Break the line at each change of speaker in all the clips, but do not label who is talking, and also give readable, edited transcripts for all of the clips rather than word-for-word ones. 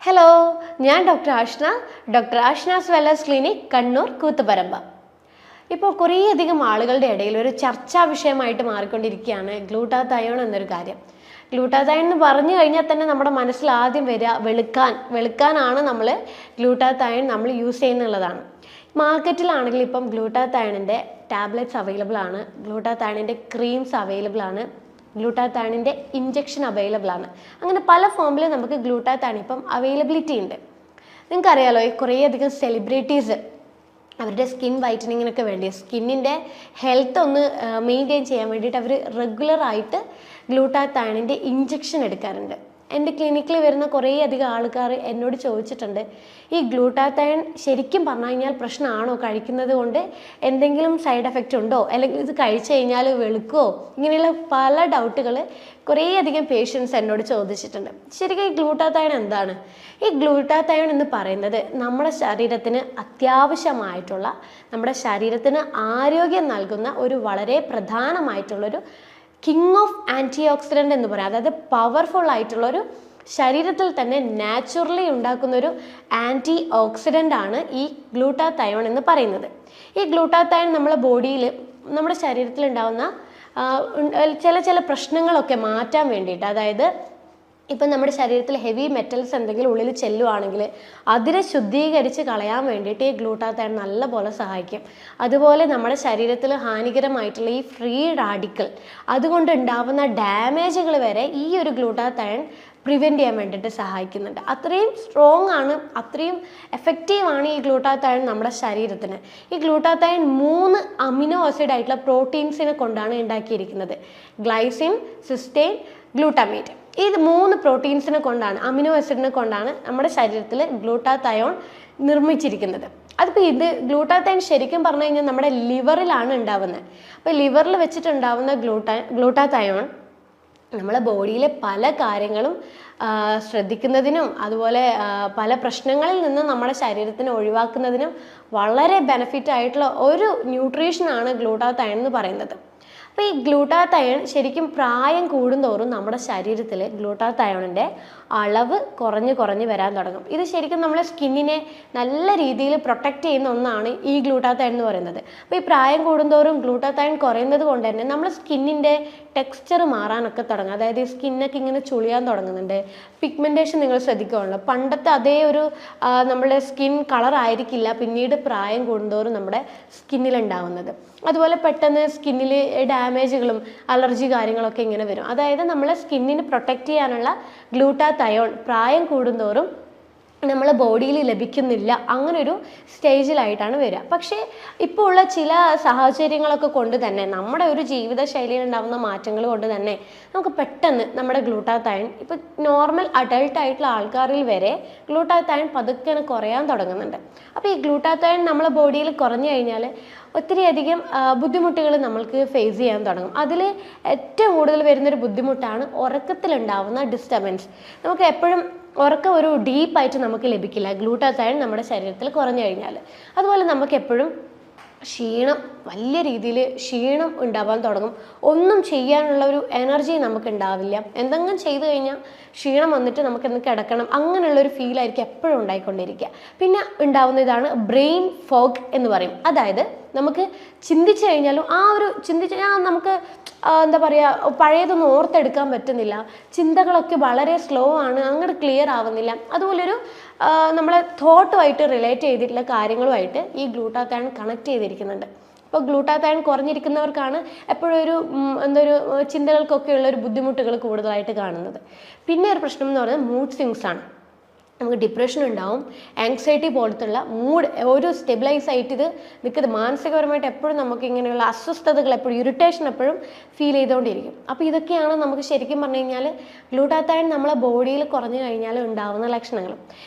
Hello, ഞാൻ doctor Ashna's wellness clinic, Kannur, Koothuparamba. ഇപ്പോൾ കുറേയധികം ആളുകളുടെ ഇടയിൽ ഒരു ചർച്ചാ വിഷയമായിട്ട് മാറിക്കൊണ്ടിരിക്കുകയാണ് ഗ്ലൂട്ടാതയോൺ എന്നൊരു കാര്യം. ഗ്ലൂട്ടാതയോൺ എന്ന് പറഞ്ഞു കഴിഞ്ഞാൽ തന്നെ നമ്മുടെ മനസ്സിൽ ആദ്യം വരിക വെളുക്കാനാണ് നമ്മൾ ഗ്ലൂട്ടാതയോൺ നമ്മൾ യൂസ് ചെയ്യുന്നുള്ളതാണ്. മാർക്കറ്റിലാണെങ്കിൽ ഇപ്പം ഗ്ലൂട്ടാതയോണിൻ്റെ ടാബ്ലറ്റ്സ് അവൈലബിൾ ആണ്, ഗ്ലൂട്ടാതയോണിൻ്റെ ക്രീംസ് അവൈലബിൾ ആണ്, ഗ്ലൂട്ടാതയോണിൻ്റെ ഇഞ്ചക്ഷൻ അവൈലബിൾ ആണ്. അങ്ങനെ പല ഫോമിൽ നമുക്ക് ഗ്ലൂട്ടാതയോൺ ഇപ്പം അവൈലബിലിറ്റി ഉണ്ട്. നിങ്ങൾക്കറിയാലോ, ഈ കുറേയധികം സെലിബ്രിറ്റീസ് അവരുടെ സ്കിൻ വൈറ്റനിങ്ങിനൊക്കെ വേണ്ടി, സ്കിന്നിൻ്റെ ഹെൽത്ത് ഒന്ന് മെയിൻറ്റെയിൻ ചെയ്യാൻ വേണ്ടിയിട്ട് അവർ റെഗുലറായിട്ട് ഗ്ലൂട്ടാതയോണിൻ്റെ ഇഞ്ചക്ഷൻ എടുക്കാറുണ്ട്. എൻ്റെ ക്ലിനിക്കിൽ വരുന്ന കുറേയധികം ആൾക്കാർ എന്നോട് ചോദിച്ചിട്ടുണ്ട്, ഈ ഗ്ലൂട്ടാതയോൺ ശരിക്കും പറഞ്ഞു കഴിഞ്ഞാൽ പ്രശ്നമാണോ, കഴിക്കുന്നത് കൊണ്ട് എന്തെങ്കിലും സൈഡ് എഫക്റ്റ് ഉണ്ടോ, അല്ലെങ്കിൽ ഇത് കഴിച്ചു കഴിഞ്ഞാൽ വെളുക്കുമോ, ഇങ്ങനെയുള്ള പല ഡൗട്ടുകൾ കുറേയധികം പേഷ്യൻസ് എന്നോട് ചോദിച്ചിട്ടുണ്ട്. ശരിക്കും ഈ ഗ്ലൂട്ടാതയോൺ എന്താണ്? ഈ ഗ്ലൂട്ടാതയോൺ എന്ന് പറയുന്നത് നമ്മുടെ ശരീരത്തിന് അത്യാവശ്യമായിട്ടുള്ള, നമ്മുടെ ശരീരത്തിന് ആരോഗ്യം നൽകുന്ന ഒരു വളരെ പ്രധാനമായിട്ടുള്ളൊരു കിങ് ഓഫ് ആൻറ്റി ഓക്സിഡൻ്റ് എന്ന് പറയാം. അതായത് പവർഫുൾ ആയിട്ടുള്ളൊരു, ശരീരത്തിൽ തന്നെ നാച്ചുറലി ഉണ്ടാക്കുന്നൊരു ആൻറ്റി ഓക്സിഡൻ്റ് ആണ് ഈ ഗ്ലൂട്ടാതയോൺ എന്ന് പറയുന്നത്. ഈ ഗ്ലൂട്ടാതയോൺ നമ്മുടെ ബോഡിയിൽ, നമ്മുടെ ശരീരത്തിൽ ഉണ്ടാകുന്ന ചില പ്രശ്നങ്ങളൊക്കെ മാറ്റാൻ വേണ്ടിയിട്ട്, അതായത് ഇപ്പം നമ്മുടെ ശരീരത്തിൽ ഹെവി മെറ്റൽസ് എന്തെങ്കിലും ഉള്ളിൽ ചെല്ലുവാണെങ്കിൽ അതിനെ ശുദ്ധീകരിച്ച് കളയാൻ വേണ്ടിയിട്ട് ഈ ഗ്ലൂട്ടാതയോൺ നല്ലപോലെ സഹായിക്കും. അതുപോലെ നമ്മുടെ ശരീരത്തിൽ ഹാനികരമായിട്ടുള്ള ഈ ഫ്രീ റാഡിക്കൽ, അതുകൊണ്ട് ഉണ്ടാവുന്ന ഡാമേജുകൾ വരെ ഈ ഒരു ഗ്ലൂട്ടാതയോൺ പ്രിവെൻറ്റ് ചെയ്യാൻ വേണ്ടിയിട്ട് സഹായിക്കുന്നുണ്ട്. അത്രയും സ്ട്രോങ് ആണ്, അത്രയും എഫക്റ്റീവാണ് ഈ ഗ്ലൂട്ടാതയോൺ നമ്മുടെ ശരീരത്തിന്. ഈ ഗ്ലൂട്ടാതയോൺ 3 അമിനോ ആസിഡ് ആയിട്ടുള്ള പ്രോട്ടീൻസിനെ കൊണ്ടാണ് ഉണ്ടാക്കിയിരിക്കുന്നത്. Glycine, cysteine, glutamate. ഈ 3 പ്രോട്ടീൻസിനെ കൊണ്ടാണ്, അമിനോ ആസിഡിനെ കൊണ്ടാണ് നമ്മുടെ ശരീരത്തിൽ ഗ്ലൂട്ടാതയോൺ നിർമ്മിച്ചിരിക്കുന്നത്. അതിപ്പോൾ ഇത് ഗ്ലൂട്ടാതയോൺ ശരിക്കും പറഞ്ഞു കഴിഞ്ഞാൽ നമ്മുടെ ലിവറിലാണ് ഉണ്ടാവുന്നത്. അപ്പോൾ ലിവറിൽ വെച്ചിട്ടുണ്ടാവുന്ന ഗ്ലൂട്ടാതയോൺ നമ്മളെ ബോഡിയിലെ പല കാര്യങ്ങളും ശ്രദ്ധിക്കുന്നതിനും അതുപോലെ പല പ്രശ്നങ്ങളിൽ നിന്ന് നമ്മുടെ ശരീരത്തിനെ ഒഴിവാക്കുന്നതിനും വളരെ ബെനിഫിറ്റ് ആയിട്ടുള്ള ഒരു ന്യൂട്രീഷനാണ് ഗ്ലൂട്ടാതയോൺ എന്ന് പറയുന്നത്. അപ്പോൾ ഈ ഗ്ലൂട്ടാതയോൺ ശരിക്കും പ്രായം കൂടുന്തോറും നമ്മുടെ ശരീരത്തിൽ ഗ്ലൂട്ടാതയോണിൻ്റെ അളവ് കുറഞ്ഞ് വരാൻ തുടങ്ങും. ഇത് ശരിക്കും നമ്മളെ സ്കിന്നിനെ നല്ല രീതിയിൽ പ്രൊട്ടക്റ്റ് ചെയ്യുന്ന ഒന്നാണ് ഈ ഗ്ലൂട്ടാതയോൺ എന്ന് പറയുന്നത്. അപ്പോൾ ഈ പ്രായം കൂടുന്തോറും ഗ്ലൂട്ടാതയോൺ കുറയുന്നത് കൊണ്ട് തന്നെ നമ്മുടെ സ്കിന്നിൻ്റെ ടെക്സ്ചർ മാറാനൊക്കെ തുടങ്ങും. അതായത് ഈ സ്കിന്നൊക്കെ ഇങ്ങനെ ചുളിയാൻ തുടങ്ങുന്നുണ്ട്. പിഗ്മെൻറ്റേഷൻ നിങ്ങൾ ശ്രദ്ധിക്കുകയുള്ളൂ, പണ്ടത്തെ അതേ ഒരു നമ്മുടെ സ്കിൻ കളർ ആയിരിക്കില്ല പിന്നീട് പ്രായം കൂടുന്തോറും നമ്മുടെ സ്കിന്നിലുണ്ടാവുന്നത്. അതുപോലെ പെട്ടെന്ന് സ്കിന്നിൽ ഡാമേജുകളും അലർജി കാര്യങ്ങളൊക്കെ ഇങ്ങനെ വരും. അതായത് നമ്മളെ സ്കിന്നിന് പ്രൊട്ടക്റ്റ് ചെയ്യാനുള്ള ഗ്ലൂട്ടാതയോൺ പ്രായം കൂടുന്തോറും നമ്മളെ ബോഡിയിൽ ലഭിക്കുന്നില്ല, അങ്ങനൊരു സ്റ്റേജിലായിട്ടാണ് വരിക. പക്ഷേ ഇപ്പോൾ ഉള്ള ചില സാഹചര്യങ്ങളൊക്കെ കൊണ്ട് തന്നെ, നമ്മുടെ ഒരു ജീവിതശൈലിയിൽ ഉണ്ടാകുന്ന മാറ്റങ്ങൾ കൊണ്ട് തന്നെ നമുക്ക് പെട്ടെന്ന് നമ്മുടെ ഗ്ലൂട്ടാതയോൺ, ഇപ്പോൾ നോർമൽ അഡൾട്ട് ആയിട്ടുള്ള ആൾക്കാരിൽ വരെ ഗ്ലൂട്ടാതയോൺ പതുക്കെ കുറയാൻ തുടങ്ങുന്നുണ്ട്. അപ്പോൾ ഈ ഗ്ലൂട്ടാതയോൺ നമ്മളെ ബോഡിയിൽ കുറഞ്ഞു കഴിഞ്ഞാൽ ഒത്തിരിയധികം ബുദ്ധിമുട്ടുകൾ നമ്മൾക്ക് ഫേസ് ചെയ്യാൻ തുടങ്ങും. അതിൽ ഏറ്റവും കൂടുതൽ വരുന്നൊരു ബുദ്ധിമുട്ടാണ് ഉറക്കത്തിലുണ്ടാവുന്ന ഡിസ്റ്റർബൻസ്. നമുക്ക് എപ്പോഴും ഉറക്കം ഒരു ഡീപ്പായിട്ട് നമുക്ക് ലഭിക്കില്ല ഗ്ലൂട്ടാതയോൺ നമ്മുടെ ശരീരത്തിൽ കുറഞ്ഞു കഴിഞ്ഞാൽ. അതുപോലെ നമുക്ക് എപ്പോഴും ക്ഷീണം, വലിയ രീതിയിൽ ക്ഷീണം ഉണ്ടാവാൻ തുടങ്ങും. ഒന്നും ചെയ്യാനുള്ള ഒരു എനർജി നമുക്ക് ഉണ്ടാവില്ല. എന്തെങ്കിലും ചെയ്തു കഴിഞ്ഞാൽ ക്ഷീണം വന്നിട്ട് നമുക്കെന്ന് കിടക്കണം, അങ്ങനെയുള്ളൊരു ഫീലായിരിക്കും എപ്പോഴും ഉണ്ടായിക്കൊണ്ടിരിക്കുക. പിന്നെ ഉണ്ടാവുന്ന ഇതാണ് ബ്രെയിൻ ഫോഗ് എന്ന് പറയും. അതായത് നമുക്ക് ചിന്തിച്ചു കഴിഞ്ഞാലും നമുക്ക് എന്താ പറയുക, പഴയതൊന്നും ഓർത്തെടുക്കാൻ പറ്റുന്നില്ല, ചിന്തകളൊക്കെ വളരെ സ്ലോ ആണ്, അങ്ങോട്ട് ക്ലിയർ ആവുന്നില്ല. അതുപോലൊരു നമ്മളെ തോട്ടുമായിട്ട് റിലേറ്റ് ചെയ്തിട്ടുള്ള കാര്യങ്ങളുമായിട്ട് ഈ ഗ്ലൂട്ടാതയോൺ കണക്ട് ചെയ്തിരിക്കുന്നുണ്ട്. ഇപ്പോൾ ഗ്ലൂട്ടാതയോൺ കുറഞ്ഞിരിക്കുന്നവർക്കാണ് എപ്പോഴും ഒരു ചിന്തകൾക്കൊക്കെ ഉള്ളൊരു ബുദ്ധിമുട്ടുകൾ കൂടുതലായിട്ട് കാണുന്നത്. പിന്നെ ഒരു പ്രശ്നം എന്ന് പറയുന്നത് മൂഡ് സ്വിങ്സ് ആണ്. നമുക്ക് ഡിപ്രഷൻ ഉണ്ടാവും, ആങ്സൈറ്റി പോലത്തുള്ള മൂഡ് ഒരു സ്റ്റെബിലൈസ് ആയിട്ട് ഇത് നിൽക്കുന്നത്. മാനസികപരമായിട്ട് എപ്പോഴും നമുക്ക് ഇങ്ങനെയുള്ള അസ്വസ്ഥതകൾ, എപ്പോഴും ഇറിറ്റേഷൻ എപ്പോഴും ഫീൽ ചെയ്തുകൊണ്ടിരിക്കും. അപ്പോൾ ഇതൊക്കെയാണ് നമുക്ക് ശരിക്കും പറഞ്ഞു കഴിഞ്ഞാൽ ഗ്ലൂട്ടാതയോൺ നമ്മളെ ബോഡിയിൽ കുറഞ്ഞു കഴിഞ്ഞാൽ ഉണ്ടാവുന്ന ലക്ഷണങ്ങൾ.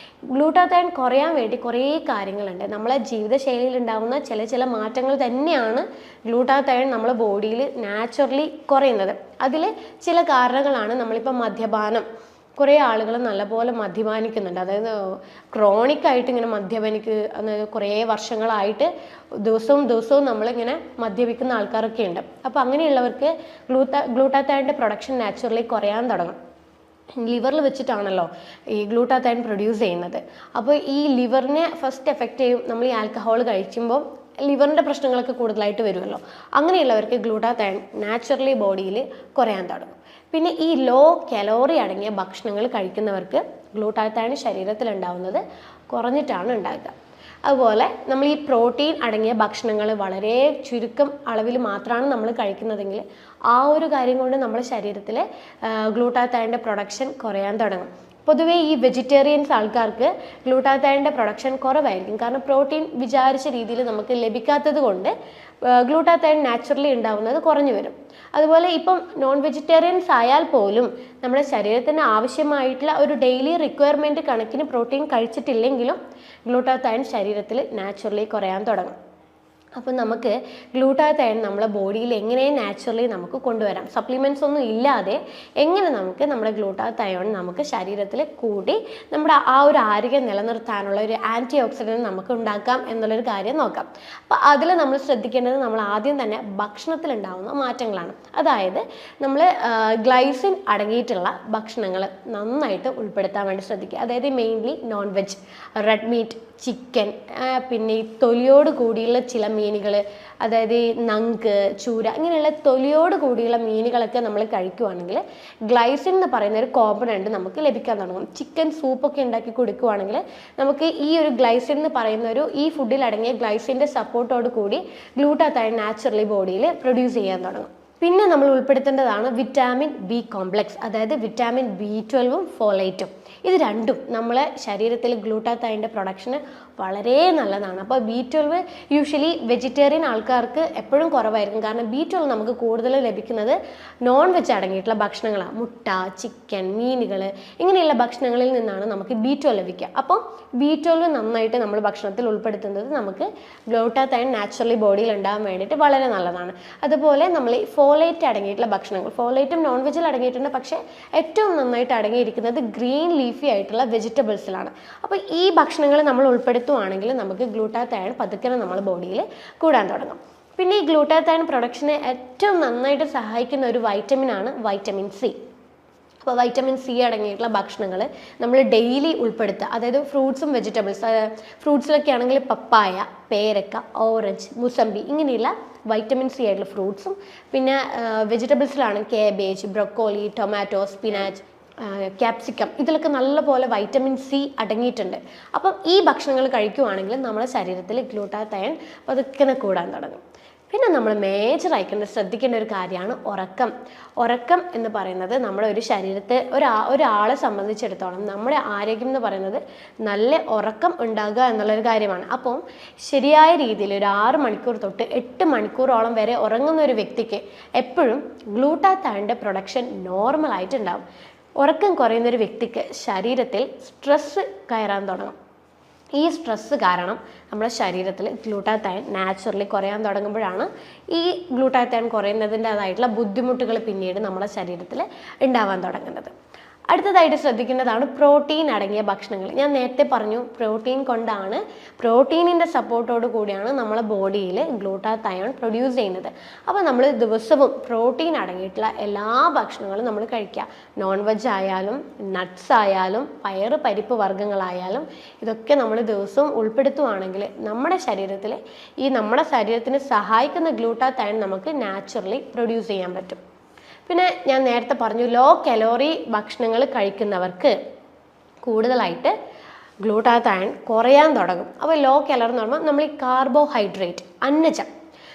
ഗ്ലൂട്ടാതയോൺ കുറയാൻ വേണ്ടി കുറേ കാര്യങ്ങളുണ്ട്. നമ്മളെ ജീവിതശൈലിയിൽ ഉണ്ടാകുന്ന ചില മാറ്റങ്ങൾ തന്നെയാണ് ഗ്ലൂട്ടാതയോൺ നമ്മളെ ബോഡിയിൽ നാച്ചുറലി കുറയുന്നത്. അതിൽ ചില കാരണങ്ങളാണ്, നമ്മളിപ്പോൾ മദ്യപാനം, കുറേ ആളുകൾ നല്ലപോലെ മദ്യപാനിക്കുന്നുണ്ട്. അതായത് ക്രോണിക്കായിട്ട് ഇങ്ങനെ കുറേ വർഷങ്ങളായിട്ട് ദിവസവും നമ്മളിങ്ങനെ മദ്യപിക്കുന്ന ആൾക്കാരൊക്കെ ഉണ്ട്. അപ്പോൾ അങ്ങനെയുള്ളവർക്ക് ഗ്ലൂട്ടാതയോണിൻ്റെ പ്രൊഡക്ഷൻ നാച്ചുറലി കുറയാൻ തുടങ്ങും. ലിവറിൽ വെച്ചിട്ടാണല്ലോ ഈ ഗ്ലൂട്ടാത്തൈൻ പ്രൊഡ്യൂസ് ചെയ്യുന്നത്. അപ്പോൾ ഈ ലിവറിനെ ഫസ്റ്റ് എഫക്റ്റ് ചെയ്യും. നമ്മൾ ഈ ആൽക്കഹോൾ കഴിക്കുമ്പോൾ ലിവറിൻ്റെ പ്രശ്നങ്ങളൊക്കെ കൂടുതലായിട്ട് വരുമല്ലോ. അങ്ങനെയുള്ളവർക്ക് ഗ്ലൂട്ടാത്തൈൻ നാച്ചുറലി ബോഡിയിൽ കുറയാൻ തുടങ്ങും. പിന്നെ ഈ ലോ കലോറി അടങ്ങിയ ഭക്ഷണങ്ങൾ കഴിക്കുന്നവർക്ക് ഗ്ലൂട്ടാത്തൈൻ ശരീരത്തിലുണ്ടാവുന്നത് കുറഞ്ഞിട്ടാണ് ഉണ്ടാകുക. അതുപോലെ നമ്മൾ ഈ പ്രോട്ടീൻ അടങ്ങിയ ഭക്ഷണങ്ങൾ വളരെ ചുരുക്കം അളവിൽ മാത്രമാണ് നമ്മൾ കഴിക്കുന്നതെങ്കിൽ ആ ഒരു കാര്യം കൊണ്ട് നമ്മുടെ ശരീരത്തിൽ ഗ്ലൂട്ടാത്തൈൻ്റെ പ്രൊഡക്ഷൻ കുറയാൻ തുടങ്ങും. പൊതുവേ ഈ വെജിറ്റേറിയൻസ് ആൾക്കാർക്ക് ഗ്ലൂട്ടാത്തൈൻ്റെ പ്രൊഡക്ഷൻ കുറവായിരിക്കും. കാരണം പ്രോട്ടീൻ വിചാരിച്ച രീതിയിൽ നമുക്ക് ലഭിക്കാത്തത് കൊണ്ട് ഗ്ലൂട്ടാത്തൈൻ നാച്ചുറലി ഉണ്ടാവുന്നത് കുറഞ്ഞു വരും. അതുപോലെ ഇപ്പം നോൺ വെജിറ്റേറിയൻസ് ആയാൽ പോലും നമ്മുടെ ശരീരത്തിന് ആവശ്യമായിട്ടുള്ള ഒരു ഡെയിലി റിക്വയർമെൻറ്റ് കണക്കിന് പ്രോട്ടീൻ കഴിച്ചിട്ടില്ലെങ്കിലും ഗ്ലൂട്ടാത്തൈൻ ശരീരത്തിൽ നാച്ചുറലി കുറയാൻ തുടങ്ങും. അപ്പം നമുക്ക് ഗ്ലൂട്ടാത്തൈൻ നമ്മളെ ബോഡിയിൽ എങ്ങനെ നാച്ചുറലി നമുക്ക് കൊണ്ടുവരാം, സപ്ലിമെൻറ്റ്സ് ഒന്നും ഇല്ലാതെ എങ്ങനെ നമുക്ക് നമ്മുടെ ഗ്ലൂട്ടാത്തൈൻ നമുക്ക് ശരീരത്തിൽ കൂടി നമ്മുടെ ആ ഒരു ആരോഗ്യം നിലനിർത്താനുള്ള ഒരു ആൻറ്റി ഓക്സിഡൻറ്റ് നമുക്ക് ഉണ്ടാക്കാം എന്നുള്ളൊരു കാര്യം നോക്കാം. അപ്പോൾ അതിൽ നമ്മൾ ശ്രദ്ധിക്കേണ്ടത് നമ്മൾ ആദ്യം തന്നെ ഭക്ഷണത്തിലുണ്ടാകുന്ന മാറ്റങ്ങളാണ്. അതായത് നമ്മൾ ഗ്ലൈസിൻ അടങ്ങിയിട്ടുള്ള ഭക്ഷണങ്ങൾ നന്നായിട്ട് ഉൾപ്പെടുത്താൻ വേണ്ടി ശ്രദ്ധിക്കുക. അതായത് mainly non veg, red meat, chicken, പിന്നെ ഈ തൊലിയോട് കൂടിയുള്ള ചില മീനുകൾ, അതായത് നങ്ക്, ചൂര, ഇങ്ങനെയുള്ള തൊലിയോട് കൂടിയുള്ള മീനുകളൊക്കെ നമ്മൾ കഴിക്കുവാണെങ്കിൽ ഗ്ലൈസിൻ എന്ന് പറയുന്ന ഒരു കോമ്പണൻറ്റ് നമുക്ക് ലഭിക്കാൻ തുടങ്ങും. ചിക്കൻ സൂപ്പൊക്കെ ഉണ്ടാക്കി കൊടുക്കുവാണെങ്കിൽ നമുക്ക് ഈ ഒരു ഗ്ലൈസിൻ എന്ന് പറയുന്ന ഒരു ഈ ഫുഡിൽ അടങ്ങിയ ഗ്ലൈസിൻ്റെ സപ്പോർട്ടോട് കൂടി ഗ്ലൂട്ടാത്തൈൻ നാച്ചുറലി ബോഡിയിൽ പ്രൊഡ്യൂസ് ചെയ്യാൻ തുടങ്ങും. പിന്നെ നമ്മൾ ഉൾപ്പെടുത്തേണ്ടതാണ് വിറ്റാമിൻ ബി കോംപ്ലക്സ്, അതായത് വിറ്റാമിൻ B12 ഫോളേറ്റും. ഇത് രണ്ടും നമ്മളെ ശരീരത്തിൽ ഗ്ലൂട്ടാത്തൈൻ്റെ പ്രൊഡക്ഷന് വളരെ നല്ലതാണ്. അപ്പോൾ B12 യൂഷ്വലി വെജിറ്റേറിയൻ ആൾക്കാർക്ക് എപ്പോഴും കുറവായിരിക്കും. കാരണം B12 നമുക്ക് കൂടുതൽ ലഭിക്കുന്നത് നോൺ വെജ് അടങ്ങിയിട്ടുള്ള ഭക്ഷണങ്ങളാണ്. മുട്ട, ചിക്കൻ, മീനുകൾ, ഇങ്ങനെയുള്ള ഭക്ഷണങ്ങളിൽ നിന്നാണ് നമുക്ക് B12 ലഭിക്കുക. അപ്പോൾ B12 നന്നായിട്ട് നമ്മൾ ഭക്ഷണത്തിൽ ഉൾപ്പെടുത്തുന്നത് നമുക്ക് ഗ്ലൂട്ടാത്തൈൻ നാച്ചുറലി ബോഡിയിൽ ഉണ്ടാകാൻ വേണ്ടിയിട്ട് വളരെ നല്ലതാണ്. അതുപോലെ നമ്മൾ ഈ ഫോളേറ്റ് അടങ്ങിയിട്ടുള്ള ഭക്ഷണങ്ങൾ, ഫോളേറ്റും നോൺ വെജിൽ അടങ്ങിയിട്ടുണ്ട്, പക്ഷേ ഏറ്റവും നന്നായിട്ട് അടങ്ങിയിരിക്കുന്നത് ഗ്രീൻ ലീഫി ആയിട്ടുള്ള വെജിറ്റബിൾസിലാണ്. അപ്പോൾ ഈ ഭക്ഷണങ്ങൾ നമ്മൾ ഉൾപ്പെടുത്തുവാണെങ്കിൽ നമുക്ക് ഗ്ലൂട്ടാത്തൈൻ പതുക്കെ നമ്മുടെ ബോഡിയിൽ കൂടാൻ തുടങ്ങും. പിന്നെ ഈ ഗ്ലൂട്ടാത്തൈൻ പ്രൊഡക്ഷനെ ഏറ്റവും നന്നായിട്ട് സഹായിക്കുന്ന ഒരു വൈറ്റമിനാണ് വൈറ്റമിൻ സി. അപ്പോൾ വൈറ്റമിൻ സി അടങ്ങിയിട്ടുള്ള ഭക്ഷണങ്ങൾ നമ്മൾ ഡെയിലി ഉൾപ്പെടുത്തുക. അതായത് ഫ്രൂട്ട്സും വെജിറ്റബിൾസ്, ഫ്രൂട്ട്സിലൊക്കെ ആണെങ്കിൽ പപ്പായ, പേരക്ക, ഓറഞ്ച്, മുസമ്പി, ഇങ്ങനെയുള്ള വൈറ്റമിൻ സി ആയിട്ടുള്ള ഫ്രൂട്ട്സും, പിന്നെ വെജിറ്റബിൾസിലാണ് cabbage, broccoli, tomato, spinach, capsicum, ഇതിലൊക്കെ നല്ലപോലെ വൈറ്റമിൻ സി അടങ്ങിയിട്ടുണ്ട്. അപ്പം ഈ ഭക്ഷണങ്ങൾ കഴിക്കുവാണെങ്കിൽ നമ്മുടെ ശരീരത്തിൽ ഗ്ലൂട്ടാത്തൈൻ പതുക്കെ കൂടാൻ തുടങ്ങും. പിന്നെ നമ്മൾ മേജറായിക്കൊണ്ട് ശ്രദ്ധിക്കേണ്ട ഒരു കാര്യമാണ് ഉറക്കം. ഉറക്കം എന്ന് പറയുന്നത് നമ്മുടെ ഒരു ശരീരത്തെ ഒരാളെ സംബന്ധിച്ചിടത്തോളം നമ്മുടെ ആരോഗ്യം എന്ന് പറയുന്നത് നല്ല ഉറക്കം ഉണ്ടാകുക എന്നുള്ളൊരു കാര്യമാണ്. അപ്പോൾ ശരിയായ രീതിയിൽ ഒരു 6 മണിക്കൂർ തൊട്ട് 8 മണിക്കൂറോളം വരെ ഉറങ്ങുന്ന ഒരു വ്യക്തിക്ക് എപ്പോഴും ഗ്ലൂട്ടാത്തൈൻ്റെ പ്രൊഡക്ഷൻ നോർമലായിട്ടുണ്ടാകും. ഉറക്കം കുറയുന്നൊരു വ്യക്തിക്ക് ശരീരത്തിൽ സ്ട്രെസ്സ് കയറാൻ തുടങ്ങും. ഈ സ്ട്രെസ്സ് കാരണം നമ്മുടെ ശരീരത്തിൽ ഗ്ലൂട്ടാത്തൈൻ നാച്ചുറലി കുറയാൻ തുടങ്ങുമ്പോഴാണ് ഈ ഗ്ലൂട്ടാത്തൈൻ കുറയുന്നതിൻ്റേതായിട്ടുള്ള ബുദ്ധിമുട്ടുകൾ പിന്നീട് നമ്മുടെ ശരീരത്തിൽ ഉണ്ടാവാൻ തുടങ്ങുന്നത്. അടുത്തതായിട്ട് ശ്രദ്ധിക്കേണ്ടതാണ് പ്രോട്ടീൻ അടങ്ങിയ ഭക്ഷണങ്ങൾ. ഞാൻ നേരത്തെ പറഞ്ഞു പ്രോട്ടീനിൻ്റെ സപ്പോർട്ടോട് കൂടിയാണ് നമ്മളെ ബോഡിയിൽ ഗ്ലൂട്ടാത്തൈൻ പ്രൊഡ്യൂസ് ചെയ്യുന്നത്. അപ്പോൾ നമ്മൾ ദിവസവും പ്രോട്ടീൻ അടങ്ങിയിട്ടുള്ള എല്ലാ ഭക്ഷണങ്ങളും നമ്മൾ കഴിക്കുക. നോൺ വെജ് ആയാലും നട്ട്സ് ആയാലും പയറ് പരിപ്പ് വർഗ്ഗങ്ങളായാലും ഇതൊക്കെ നമ്മൾ ദിവസവും ഉൾപ്പെടുത്തുവാണെങ്കിൽ നമ്മുടെ ശരീരത്തിന് സഹായിക്കുന്ന ഗ്ലൂട്ടാത്തൈൻ നമുക്ക് നാച്ചുറലി പ്രൊഡ്യൂസ് ചെയ്യാൻ പറ്റും. പിന്നെ ഞാൻ നേരത്തെ പറഞ്ഞു ലോ കലോറി ഭക്ഷണങ്ങൾ കഴിക്കുന്നവർക്ക് കൂടുതലായിട്ട് ഗ്ലൂട്ടാത്തൈൻ കുറയാൻ തുടങ്ങും. അപ്പോൾ ലോ കലോറി എന്ന് പറയുമ്പോൾ നമ്മൾ ഈ കാർബോഹൈഡ്രേറ്റ്, അന്നജം,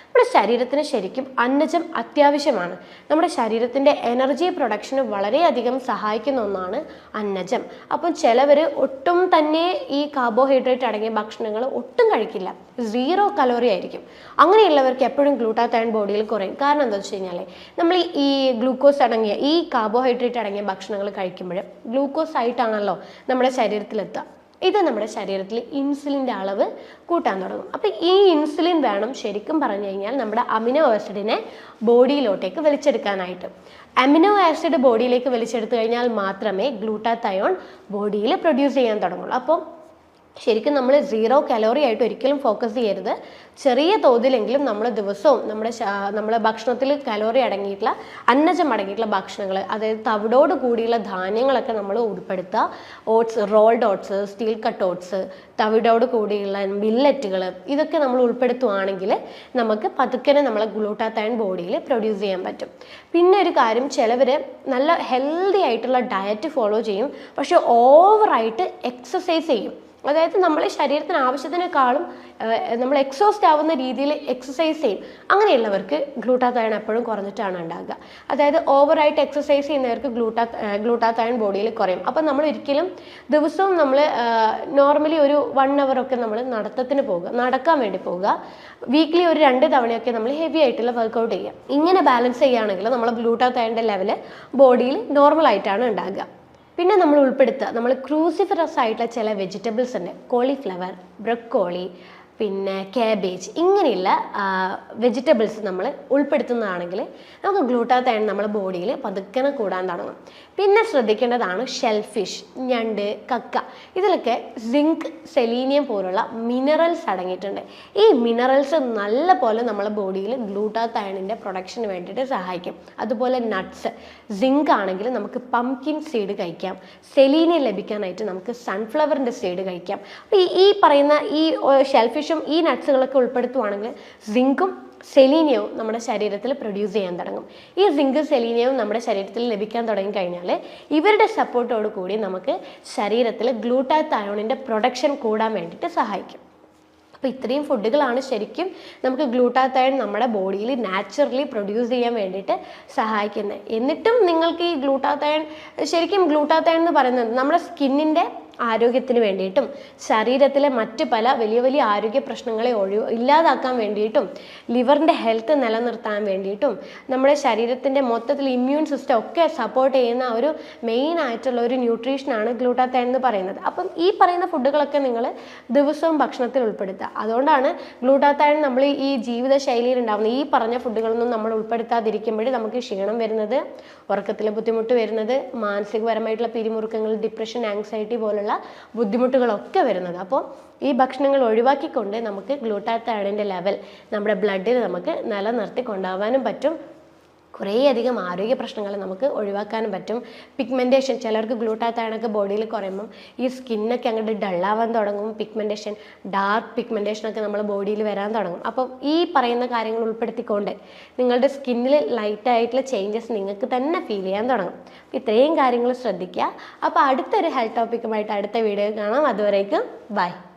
നമ്മുടെ ശരീരത്തിന് ശരിക്കും അന്നജം അത്യാവശ്യമാണ്. നമ്മുടെ ശരീരത്തിൻ്റെ എനർജി പ്രൊഡക്ഷന് വളരെയധികം സഹായിക്കുന്ന ഒന്നാണ് അന്നജം. അപ്പം ചിലവർ ഒട്ടും തന്നെ ഈ കാർബോഹൈഡ്രേറ്റ് അടങ്ങിയ ഭക്ഷണങ്ങൾ ഒട്ടും കഴിക്കില്ല, 0 കലോറി ആയിരിക്കും. അങ്ങനെയുള്ളവർക്ക് എപ്പോഴും ഗ്ലൂട്ടാത്തൈൻ ബോഡിയിൽ കുറയും. കാരണം എന്താ വെച്ച് കഴിഞ്ഞാൽ നമ്മൾ ഈ ഗ്ലൂക്കോസ് അടങ്ങിയ ഈ കാർബോഹൈഡ്രേറ്റ് അടങ്ങിയ ഭക്ഷണങ്ങൾ കഴിക്കുമ്പോൾ ഗ്ലൂക്കോസ് ആയിട്ടാണല്ലോ നമ്മുടെ ശരീരത്തിലെത്തുക. ഇത് നമ്മുടെ ശരീരത്തിൽ ഇൻസുലിൻ്റെ അളവ് കൂട്ടാൻ തുടങ്ങും. അപ്പോൾ ഈ ഇൻസുലിൻ വേണം ശരിക്കും പറഞ്ഞു കഴിഞ്ഞാൽ നമ്മുടെ അമിനോ ആസിഡിനെ ബോഡിയിലോട്ടേക്ക് വലിച്ചെടുക്കാനായിട്ട്. അമിനോ ആസിഡ് ബോഡിയിലേക്ക് വലിച്ചെടുത്തു കഴിഞ്ഞാൽ മാത്രമേ ഗ്ലൂട്ടാത്തൈൻ ബോഡിയിൽ പ്രൊഡ്യൂസ് ചെയ്യാൻ തുടങ്ങുള്ളൂ. അപ്പോൾ ശരിക്കും നമ്മൾ 0 കലോറി ആയിട്ട് ഒരിക്കലും ഫോക്കസ് ചെയ്യരുത്. ചെറിയ തോതിലെങ്കിലും നമ്മൾ ദിവസവും നമ്മുടെ ഭക്ഷണത്തിൽ കലോറി അടങ്ങിയിട്ടുള്ള അന്നജം അടങ്ങിയിട്ടുള്ള ഭക്ഷണങ്ങൾ, അതായത് തവിടോട് കൂടിയുള്ള ധാന്യങ്ങളൊക്കെ നമ്മൾ ഉൾപ്പെടുത്തുക. Oats, rolled oats, steel cut oats, തവിടോട് കൂടിയുള്ള മില്ലറ്റുകൾ, ഇതൊക്കെ നമ്മൾ ഉൾപ്പെടുത്തുവാണെങ്കിൽ നമുക്ക് പതുക്കനെ നമ്മളെ ഗ്ലൂട്ടാത്തയോൺ ബോഡിയിൽ പ്രൊഡ്യൂസ് ചെയ്യാൻ പറ്റും. പിന്നെ ഒരു കാര്യം, ചിലവർ നല്ല ഹെൽത്തി ആയിട്ടുള്ള ഡയറ്റ് ഫോളോ ചെയ്യും, പക്ഷെ ഓവറായിട്ട് എക്സസൈസ് ചെയ്യും. അതായത് നമ്മളെ ശരീരത്തിന് ആവശ്യത്തിനേക്കാളും നമ്മൾ എക്സോസ്റ്റ് ആവുന്ന രീതിയിൽ എക്സസൈസ് ചെയ്യും. അങ്ങനെയുള്ളവർക്ക് ഗ്ലൂട്ടാത്തയോൺ എപ്പോഴും കുറഞ്ഞിട്ടാണ് ഉണ്ടാകുക. അതായത് ഓവറായിട്ട് എക്സസൈസ് ചെയ്യുന്നവർക്ക് ഗ്ലൂട്ടാത്തയോൺ ബോഡിയിൽ കുറയും. അപ്പം നമ്മൾ ഒരിക്കലും ദിവസവും നമ്മൾ നോർമലി ഒരു 1 hour ഒക്കെ നമ്മൾ നടക്കാൻ വേണ്ടി പോകുക. വീക്ക്ലി ഒരു 2 തവണയൊക്കെ നമ്മൾ ഹെവി ആയിട്ടുള്ള വർക്കൗട്ട് ചെയ്യുക. ഇങ്ങനെ ബാലൻസ് ചെയ്യുകയാണെങ്കിൽ നമ്മൾ ഗ്ലൂട്ടാത്തയോണിൻ്റെ ലെവൽ ബോഡിയിൽ നോർമൽ ആയിട്ടാണ് ഉണ്ടാകുക. പിന്നെ നമ്മൾ ഉൾപ്പെടുത്തുക, നമ്മൾ ക്രൂസിഫറസ് ആയിട്ടുള്ള ചില വെജിറ്റബിൾസ് ഉണ്ട്. കോളിഫ്ലവർ, ബ്രൊക്കോളി, പിന്നെ കാബേജ്, ഇങ്ങനെയുള്ള വെജിറ്റബിൾസ് നമ്മൾ ഉൾപ്പെടുത്തുന്നതാണെങ്കിൽ നമുക്ക് ഗ്ലൂട്ടാത്തയോൺ നമ്മുടെ ബോഡിയിൽ പതുക്കനെ കൂടാൻ തുടങ്ങും. പിന്നെ ശ്രദ്ധിക്കേണ്ടതാണ് ഷെൽഫിഷ്, ഞണ്ട്, കക്ക, ഇതിലൊക്കെ സിങ്ക്, സെലീനിയം പോലുള്ള മിനറൽസ് അടങ്ങിയിട്ടുണ്ട്. ഈ മിനറൽസ് നല്ല പോലെ നമ്മളെ ബോഡിയിൽ ഗ്ലൂട്ടാത്തയോണിൻ്റെ പ്രൊഡക്ഷന് വേണ്ടിയിട്ട് സഹായിക്കും. അതുപോലെ നട്ട്സ്, സിങ്ക് ആണെങ്കിൽ നമുക്ക് പംകിൻ സീഡ് കഴിക്കാം. സെലീനിയം ലഭിക്കാനായിട്ട് നമുക്ക് സൺഫ്ലവറിൻ്റെ സീഡ് കഴിക്കാം. അപ്പോൾ ഈ പറയുന്ന ഈ ഷെൽഫിഷും ഈ നട്ട്സുകളൊക്കെ ഉൾപ്പെടുത്തുവാണെങ്കിൽ സിങ്കും സെലീനിയവും നമ്മുടെ ശരീരത്തിൽ പ്രൊഡ്യൂസ് ചെയ്യാൻ തുടങ്ങും. ഈ സിങ്ക്, സെലീനിയവും നമ്മുടെ ശരീരത്തിൽ ലഭിക്കാൻ തുടങ്ങിക്കഴിഞ്ഞാൽ ഇവരുടെ സപ്പോർട്ടോട് കൂടി നമുക്ക് ശരീരത്തിൽ ഗ്ലൂട്ടാത്തയോണിൻ്റെ പ്രൊഡക്ഷൻ കൂടാൻ വേണ്ടിയിട്ട് സഹായിക്കും. അപ്പോൾ ഇത്രയും ഫുഡുകളാണ് ശരിക്കും നമുക്ക് ഗ്ലൂട്ടാത്തയോൺ നമ്മുടെ ബോഡിയിൽ നാച്ചുറലി പ്രൊഡ്യൂസ് ചെയ്യാൻ വേണ്ടിയിട്ട് സഹായിക്കുന്നത്. എന്നിട്ടും നിങ്ങൾക്ക് ഈ ശരിക്കും ഗ്ലൂട്ടാത്തയോൺ എന്ന് പറയുന്നത് നമ്മുടെ സ്കിന്നിൻ്റെ ആരോഗ്യത്തിന് വേണ്ടിയിട്ടും ശരീരത്തിലെ മറ്റ് പല വലിയ വലിയ ആരോഗ്യ പ്രശ്നങ്ങളെ ഇല്ലാതാക്കാൻ വേണ്ടിയിട്ടും ലിവറിൻ്റെ ഹെൽത്ത് നിലനിർത്താൻ വേണ്ടിയിട്ടും നമ്മുടെ ശരീരത്തിൻ്റെ മൊത്തത്തിൽ ഇമ്മ്യൂൺ സിസ്റ്റം ഒക്കെ സപ്പോർട്ട് ചെയ്യുന്ന ഒരു മെയിൻ ആയിട്ടുള്ള ഒരു ന്യൂട്രീഷനാണ് ഗ്ലൂട്ടാത്തയോൺ എന്ന് പറയുന്നത്. അപ്പം ഈ പറയുന്ന ഫുഡുകളൊക്കെ നിങ്ങൾ ദിവസവും ഭക്ഷണത്തിൽ ഉൾപ്പെടുത്തുക. അതുകൊണ്ടാണ് ഗ്ലൂട്ടാത്തയോൺ നമ്മൾ ഈ ജീവിതശൈലിയിൽ ഉണ്ടാകുന്ന ഈ പറഞ്ഞ ഫുഡുകളൊന്നും നമ്മൾ ഉൾപ്പെടുത്താതിരിക്കുമ്പോഴേ നമുക്ക് ക്ഷീണം വരുന്നത്, ഉറക്കത്തിലെ ബുദ്ധിമുട്ട് വരുന്നത്, മാനസികപരമായിട്ടുള്ള പിരിമുറുക്കങ്ങൾ, ഡിപ്രഷൻ, ആങ്സൈറ്റി പോലുള്ള ബുദ്ധിമുട്ടുകളൊക്കെ വരുന്നത്. അപ്പോൾ ഈ ഭക്ഷണങ്ങൾ ഒഴിവാക്കിക്കൊണ്ട് നമുക്ക് ഗ്ലൂട്ടാത്തയോണിൻ്റെ ലെവൽ നമ്മുടെ ബ്ലഡിൽ നമുക്ക് നിലനിർത്തി കൊണ്ടുപോകാനും പറ്റും. കുറേയധികം ആരോഗ്യ പ്രശ്നങ്ങൾ നമുക്ക് ഒഴിവാക്കാനും പറ്റും. പിഗ്മെൻറ്റേഷൻ, ചിലർക്ക് ഗ്ലൂട്ടാത്തയോണൊക്കെ ബോഡിയിൽ കുറയുമ്പം ഈ സ്കിന്നൊക്കെ അങ്ങോട്ട് ഡള്ളാവാൻ തുടങ്ങും. ഡാർക്ക് പിഗ്മെൻറ്റേഷനൊക്കെ നമ്മുടെ ബോഡിയിൽ വരാൻ തുടങ്ങും. അപ്പം ഈ പറയുന്ന കാര്യങ്ങൾ ഉൾപ്പെടുത്തിക്കൊണ്ട് നിങ്ങളുടെ സ്കിന്നിൽ ലൈറ്റായിട്ടുള്ള ചേഞ്ചസ് നിങ്ങൾക്ക് തന്നെ ഫീൽ ചെയ്യാൻ തുടങ്ങും. ഇത്രയും കാര്യങ്ങൾ ശ്രദ്ധിക്കുക. അപ്പോൾ അടുത്തൊരു ഹെൽത്ത് ടോപ്പിക്കുമായിട്ട് അടുത്ത വീഡിയോ കാണാം. അതുവരേക്കും ബൈ.